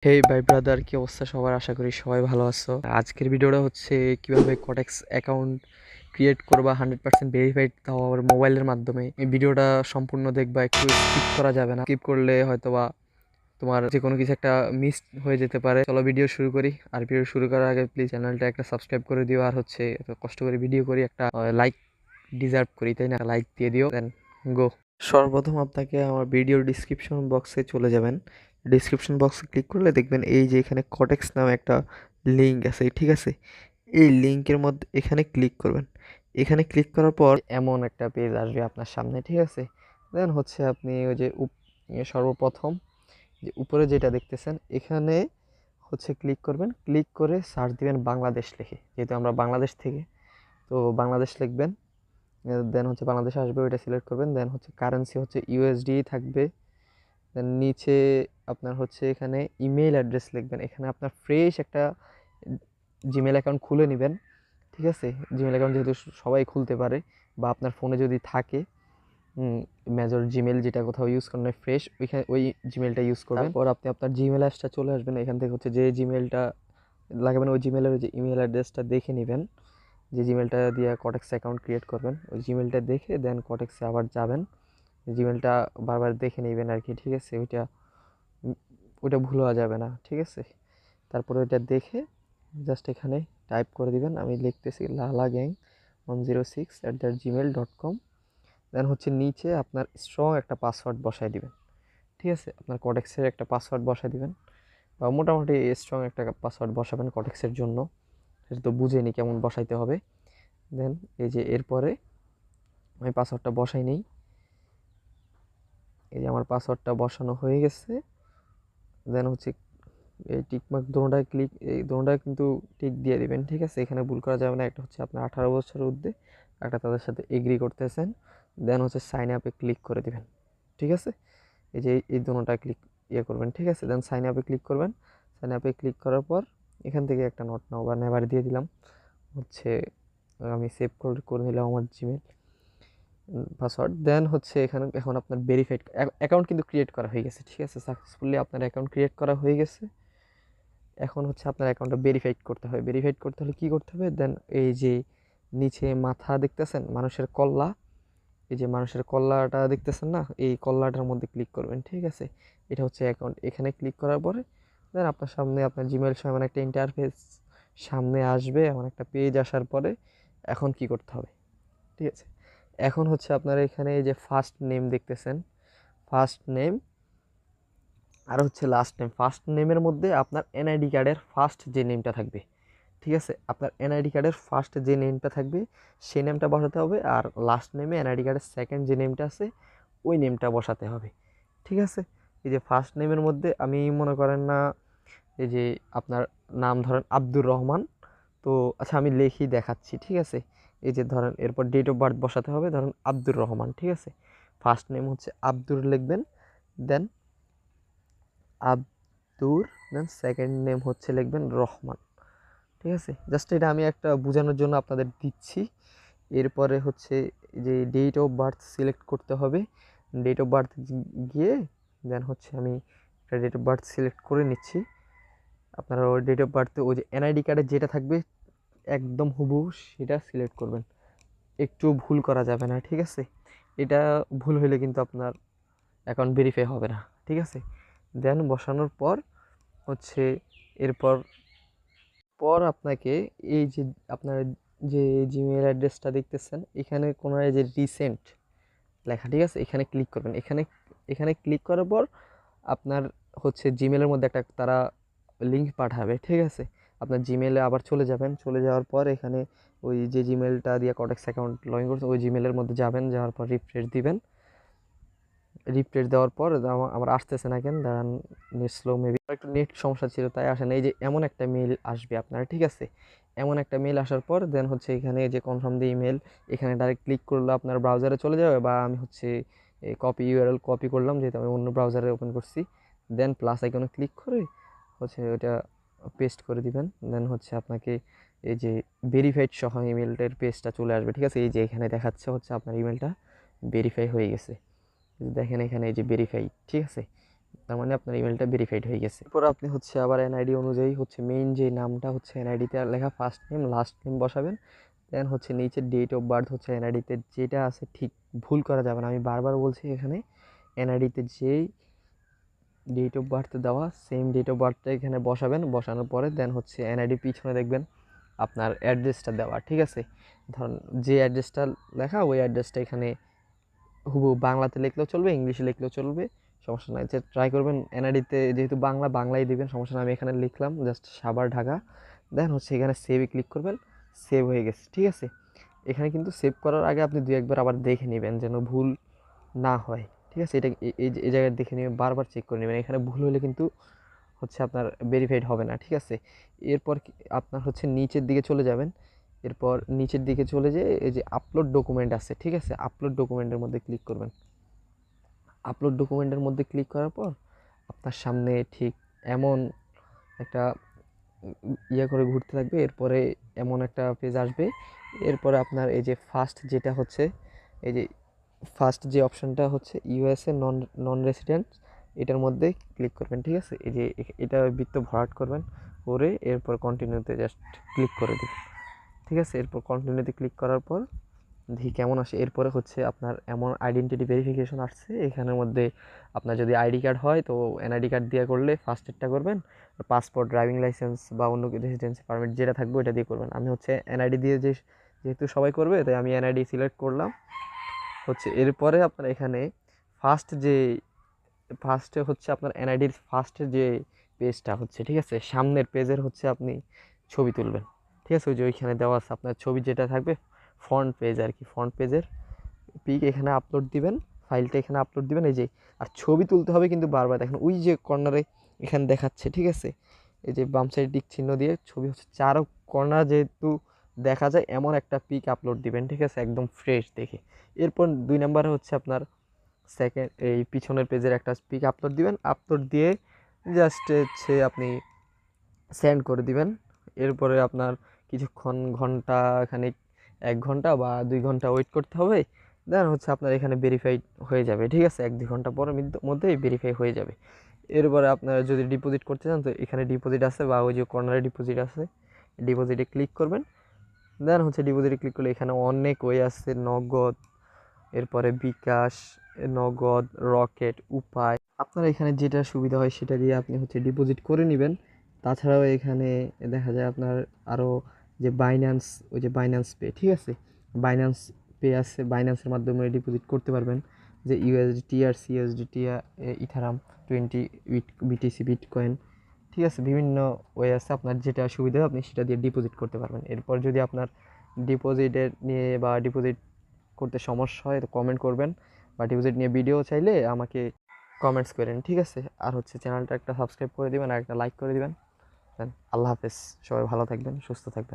হেই ভাই ব্রাদার, কি অবস্থা সবার? আশা করি সবাই ভালো আছো। আজকের ভিডিওটা হচ্ছে কিভাবে কটেক্স অ্যাকাউন্ট ক্রিয়েট করবা 100% ভেরিফাইড, তাও আবার মোবাইলের মাধ্যমে। এই ভিডিওটা সম্পূর্ণ দেখবা, একটু স্কিপ করা যাবে না। স্কিপ করলে হয়তোবা তোমার যে কোনো কিছু একটা মিস হয়ে যেতে পারে। চলো ভিডিও শুরু করি। আর ভিডিও শুরু করার আগে প্লিজ চ্যানেলটা একটা সাবস্ক্রাইব করে দিও। আর হচ্ছে এত কষ্ট করে ভিডিও করি, একটা লাইক ডিজার্ভ করি, তাই না? লাইক দিয়ে দিও, দেন গো। সর্বপ্রথম আপনাকে আমার ভিডিওর ডিসক্রিপশন বক্সে চলে যাবেন। ডিসক্রিপশন বক্সে ক্লিক করলে দেখবেন এই যে এখানে কটেক্স নামে একটা লিঙ্ক আছে, ঠিক আছে? এই লিঙ্কের মধ্যে এখানে ক্লিক করবেন। এখানে ক্লিক করার পর এমন একটা পেজ আসবে আপনার সামনে, ঠিক আছে? দেন হচ্ছে আপনি ওই যে সর্বপ্রথম যে উপরে যেটা দেখতেছেন এখানে হচ্ছে ক্লিক করবেন। ক্লিক করে সার্চ দিবেন বাংলাদেশ লিখে, যেহেতু আমরা বাংলাদেশ থেকে, তো বাংলাদেশ লিখবেন। দেন হচ্ছে বাংলাদেশ আসবে, ওইটা সিলেক্ট করবেন। দেন হচ্ছে কারেন্সি হচ্ছে ইউএসডি থাকবে। দেন নিচে আপনার হচ্ছে এখানে ইমেল অ্যাড্রেস লিখবেন। এখানে আপনার ফ্রেশ একটা জিমেল অ্যাকাউন্ট খুলে নেবেন, ঠিক আছে? জিমেল অ্যাকাউন্ট যেহেতু সবাই খুলতে পারে, বা আপনার ফোনে যদি থাকে মেজর জিমেল যেটা কোথাও ইউজ করেন ফ্রেশ, ওইখানে ওই জিমেলটা ইউজ করবেন। তারপর আপনি আপনার জিমেল অ্যাপসটা চলে আসবেন। এখান থেকে হচ্ছে যে জিমেলটা লাগাবেন ওই জিমেলের যে ইমেল অ্যাড্রেসটা দেখে নেবেন, যে জিমেলটা দিয়ে কটেক্স অ্যাকাউন্ট ক্রিয়েট করবেন। ওই জিমেলটা দেখে দেন কটেক্সে আবার যাবেন। জিমেলটা বারবার দেখে নেবেন আর কি, ঠিক আছে? ওইটা ভুল হওয়া যাবে না, ঠিক আছে? তারপরে ওইটা দেখে জাস্ট এখানে টাইপ করে দিবেন। আমি লিখতেছি লালা গ্যাং 106@gmail.com। দেন হচ্ছে নিচে আপনার স্ট্রং একটা পাসওয়ার্ড বসায় দিবেন, ঠিক আছে? আপনার কটেক্সের একটা পাসওয়ার্ড বসায় দিবেন, বা মোটামুটি স্ট্রং একটা পাসওয়ার্ড বসাবেন কটেক্সের জন্য। সেটা তো বুঝেনি কেমন বসাইতে হবে। দেন এই যে এরপরে আমি পাসওয়ার্ডটা বসাই নেই। এই যে আমার পাসওয়ার্ডটা বসানো হয়ে গেছে। দেন হচ্ছে এই টিকমার্ক দোনোটায় ক্লিক, এই দোনোটায় কিন্তু টিক দিয়ে দিবেন, ঠিক আছে? এখানে ভুল করা যাবে না। একটা হচ্ছে আপনার 18 বছরের ঊর্ধ্বে, একটা তাদের সাথে এগ্রি করতেছেন। দেন হচ্ছে সাইন আপে ক্লিক করে দিবেন, ঠিক আছে? এই যে এই দোনোটা ক্লিক করবেন, ঠিক আছে? দেন সাইন আপে ক্লিক করবেন। সাইন আপে ক্লিক করার পর এখান থেকে একটা নট নাও বা নেভার দিয়ে দিলাম। হচ্ছে আমি সেভ করে নিলাম আমার জিমেল পাসওয়ার্ড। দেন হচ্ছে এখানে এখন আপনার ভেরিফাইড অ্যাকাউন্ট কিন্তু ক্রিয়েট করা হয়ে গেছে, ঠিক আছে? সাকসেসফুলি আপনার অ্যাকাউন্ট ক্রিয়েট করা হয়ে গেছে। এখন হচ্ছে আপনার অ্যাকাউন্টটা ভেরিফাইড করতে হবে। ভেরিফাইড করতে হলে কী করতে হবে? দেন এই যে নিচে মাথা দেখতেছেন, মানুষের কল্লা, এই যে মানুষের কল্লাটা দেখতেছেন না, এই কল্লাটার মধ্যে ক্লিক করবেন, ঠিক আছে? এটা হচ্ছে অ্যাকাউন্ট। এখানে ক্লিক করার পরে দেন আপনার সামনে আপনার জিমেল সহ এমন একটা ইন্টারফেস সামনে আসবে, এমন একটা পেজ আসার পরে এখন কি করতে হবে, ঠিক আছে? এখন হচ্ছে আপনার এখানে এই যে ফার্স্ট নেম দেখতেছেন, ফার্স্ট নেম আর হচ্ছে লাস্ট নেম। ফার্স্ট নেমের মধ্যে আপনার এনআইডি কার্ডের ফার্স্ট যে নেমটা থাকবে, ঠিক আছে? আপনার এনআইডি কার্ডের ফার্স্ট যে নেমটা থাকবে সেই নেমটা বসাতে হবে। আর লাস্ট নেমে এনআইডি কার্ডের সেকেন্ড যে নেমটা আছে ওই নেমটা বসাতে হবে, ঠিক আছে? এই যে ফার্স্ট নেমের মধ্যে আমি মনে করেন না, এই যে আপনার নাম ধরেন আব্দুর রহমান, তো আচ্ছা আমি লিখি দেখাচ্ছি, ঠিক আছে? এই যে ধরেন এরপর ডেট অফ বার্থ বসাতে হবে, ধরেন আব্দুর রহমান, ঠিক আছে? ফার্স্ট নেম হচ্ছে আব্দুর লিখবেন, দেন আব্দুর, দেন সেকেন্ড নেম হচ্ছে লিখবেন রহমান, ঠিক আছে? জাস্ট এটা আমি একটা বোঝানোর জন্য আপনাদের দিচ্ছি। এরপরে হচ্ছে যে ডেট অফ বার্থ সিলেক্ট করতে হবে। ডেট অফ বার্থ গিয়ে দেন হচ্ছে আমি একটা ডেট অফ বার্থ সিলেক্ট করে নিচ্ছি। আপনারা ওই ডেট অফ বার্থে ওই যে এনআইডি কার্ডে যেটা থাকবে একদম হুবহু সেটা সিলেক্ট করবেন, একটু ভুল করা যাবে না, ঠিক আছে? এটা ভুল হলে কিন্তু আপনার অ্যাকাউন্ট ভেরিফাই হবে না, ঠিক আছে? দেন বসানোর পর হচ্ছে এরপর আপনাকে এই যে আপনার যে জিমেল অ্যাড্রেসটা দেখতেছেন এখানে কোনো এই যে রিসেন্ট লেখা, ঠিক আছে? এখানে ক্লিক করবেন। এখানে এখানে ক্লিক করার পর আপনার হচ্ছে জিমেলের মধ্যে একটা তারা লিঙ্ক পাঠাবে, ঠিক আছে? আপনার জিমেলে আবার চলে যাবেন। চলে যাওয়ার পর এখানে ওই যে জিমেলটা দিয়ে কটেক্স অ্যাকাউন্ট লগ ইন করছে ওই জিমেলের মধ্যে যাবেন, যাওয়ার পর রিফ্রেশ দিবেন। রিফ্রেশ দেওয়ার পর আমার আসতেছে না কেন, দাঁড়ান, নেট স্লো, মেবি একটু নেট সমস্যা ছিল তাই আসে না। এই যে এমন একটা মেল আসবে আপনার, ঠিক আছে? এমন একটা মেল আসার পর দেন হচ্ছে এখানে যে কনফার্ম দি ইমেল, এখানে ডাইরেক্ট ক্লিক করলে আপনার ব্রাউজারে চলে যাবে, বা আমি হচ্ছে কপি ইউআরএল কপি করলাম যেহেতু আমি অন্য ব্রাউজারে ওপেন করছি। দেন প্লাস আইকনে ক্লিক করে হচ্ছে ওটা পেস্ট করে দিবেন। দেন হচ্ছে আপনাকে এই যে ভেরিফাইড সহ ইমেলটার পেজটা চলে আসবে, ঠিক আছে? এই যে এখানে দেখাচ্ছে হচ্ছে আপনার ইমেলটা ভেরিফাই হয়ে গেছে, দেখেন এখানে এই যে ভেরিফাই, ঠিক আছে? তার মানে আপনার ইমেলটা ভেরিফাইড হয়ে গেছে। এরপর আপনি হচ্ছে আবার এনআইডি অনুযায়ী হচ্ছে মেইন যে নামটা হচ্ছে এনআইডিতে লেখা ফার্স্ট নেম লাস্ট নেম বসাবেন। দেন হচ্ছে নিচে ডেট অফ বার্থ হচ্ছে এনআইডিতে যেটা আছে ঠিক ভুল করা যাবে না, আমি বারবার বলছি এখানে এনআইডিতে যেই ডেট অফ বার্থ দেওয়া সেম ডেট অফ বার্থটা এখানে বসাবেন। বসানোর পরে দেন হচ্ছে এনআইডির পিছনে দেখবেন আপনার অ্যাড্রেসটা দেওয়া, ঠিক আছে। ধরুন যে অ্যাড্রেসটা লেখা ওই অ্যাড্রেসটা এখানে হুবহু বাংলাতে লিখলেও চলবে, ইংলিশে লিখলেও চলবে, সমস্যা নাই। যে ট্রাই করবেন এনআইডিতে যেহেতু বাংলায় দিবেন, সমস্যা নাই। আমি এখানে লিখলাম জাস্ট সাভার ঢাকা। দেন হচ্ছে এখানে সেভে ক্লিক করবেন, সেভ হয়ে গেছে, ঠিক আছে। এখানে কিন্তু সেভ করার আগে আপনি 2-1বার আবার দেখে নেবেন যেন ভুল না হয়, ঠিক আছে। এটা এই জায়গায় দেখে নেবেন, বারবার চেক করে নেবেন। এখানে ভুল হলে কিন্তু হচ্ছে আপনার ভেরিফাইড হবে না, ঠিক আছে। এরপর আপনার হচ্ছে নিচের দিকে চলে যাবেন। এরপর নিচের দিকে চলে যেয়ে এই যে আপলোড ডকুমেন্ট আছে, ঠিক আছে, আপলোড ডকুমেন্টের মধ্যে ক্লিক করবেন। আপলোড ডকুমেন্টের মধ্যে ক্লিক করার পর আপনার সামনে ঠিক এমন একটা ইয়ে করে ঘুরতে থাকবে। এরপরে এমন একটা পেজ আসবে। এরপরে আপনার এই যে ফার্স্ট যেটা হচ্ছে এই যে ফার্স্ট যে অপশানটা হচ্ছে ইউএসএ নন রেসিডেন্ট, এটার মধ্যে ক্লিক করবেন, ঠিক আছে। এই যে এটা বৃত্ত ভরাট করবেন, করে এরপর কন্টিনিউতে জাস্ট ক্লিক করে দিন, ঠিক আছে। এরপর কন্টিনিউতে ক্লিক করার পর দেখি কেমন আসে। এরপরে হচ্ছে আপনার এমন আইডেন্টিটি ভেরিফিকেশন আসছে। এখানের মধ্যে আপনার যদি আইডি কার্ড হয় তো এনআইডি কার্ড দিয়ে করলে ফার্স্টেরটা করবেন, পাসপোর্ট, ড্রাইভিং লাইসেন্স বা অন্য রেসিডেন্সি পারমিট যেটা থাকবে ওটা দিয়ে করবেন। আমি হচ্ছে এনআইডি দিয়ে যেহেতু সবাই করবে তাই আমি এনআইডি সিলেক্ট করলাম হচ্ছে। এরপরে আপনার এখানে ফার্স্টে হচ্ছে আপনার এনআইডির ফার্স্টের যে পেজটা হচ্ছে, ঠিক আছে, সামনের পেজের হচ্ছে আপনি ছবি তুলবেন, ঠিক আছে। ওই যে ওইখানে দেওয়া আছে আপনার ছবি যেটা থাকবে ফ্রন্ট পেজ আর কি, ফ্রন্ট পেজের পিক এখানে আপলোড দিবেন, ফাইলটা এখানে আপলোড দিবেন। এই যে আর ছবি তুলতে হবে কিন্তু বারবার দেখেন ওই যে কর্নারে এখানে দেখাচ্ছে, ঠিক আছে। এই যে বাম সাইড টিক চিহ্ন দিয়ে ছবি হচ্ছে চারো কর্নার যেহেতু দেখা যায় এমন একটা পিক আপলোড দিবেন, ঠিক আছে, একদম ফ্রেশ দেখে। এরপর 2 নম্বরে হচ্ছে আপনার সেকেন্ড এই পিছনের পেজের একটা পিক আপলোড দিবেন, আপলোড দিয়ে জাস্ট হচ্ছে আপনি সেন্ড করে দিবেন। এরপরে আপনার কিছুক্ষণ খানিক 1 ঘন্টা বা 2 ঘন্টা ওয়েট করতে হবে। দেন হচ্ছে আপনার এখানে ভেরিফাইড হয়ে যাবে, ঠিক আছে। 1-2 ঘন্টা পরের মধ্যেই ভেরিফাই হয়ে যাবে। এরপরে আপনারা যদি ডিপোজিট করতে চান তো এখানে ডিপোজিট আছে বা ওই যে কর্নারে ডিপোজিট আছে, ডিপোজিটে ক্লিক করবেন। দেন হচ্ছে ডিপোজিটে ক্লিক করলে এখানে অনেক ওয়ে আছে, নগদ, এরপরে বিকাশ, নগদ, রকেট, উপায়। আপনার এখানে যেটা সুবিধা হয় সেটা দিয়ে আপনি হচ্ছে ডিপোজিট করে নেবেন। তাছাড়াও এখানে দেখা যায় আপনার আরও যে বাইন্যান্স, ওই যে বাইন্যান্স পে, ঠিক আছে, বাইন্যান্স পে আছে, বাইন্যান্সের মাধ্যমে ডিপোজিট করতে পারবেন। যে ইউএসডিটি আর সিএসডিটি, ইথারাম 20 বিটিসি, বিটকয়েন, ঠিক আছে, বিভিন্ন ওয়ে আছে। আপনার যেটা সুবিধা হয় আপনি সেটা দিয়ে ডিপোজিট করতে পারবেন। এরপর যদি আপনার ডিপোজিটের নিয়ে বা ডিপোজিট করতে সমস্যা হয় তো কমেন্ট করবেন, বা ডিপোজিট নিয়ে ভিডিও চাইলে আমাকে কমেন্টস করেন, ঠিক আছে। আর হচ্ছে চ্যানেলটা একটা সাবস্ক্রাইব করে দিবেন আর একটা লাইক করে দিবেন। আল্লাহ হাফেজ, সবাই ভালো থাকবেন, সুস্থ থাকবেন।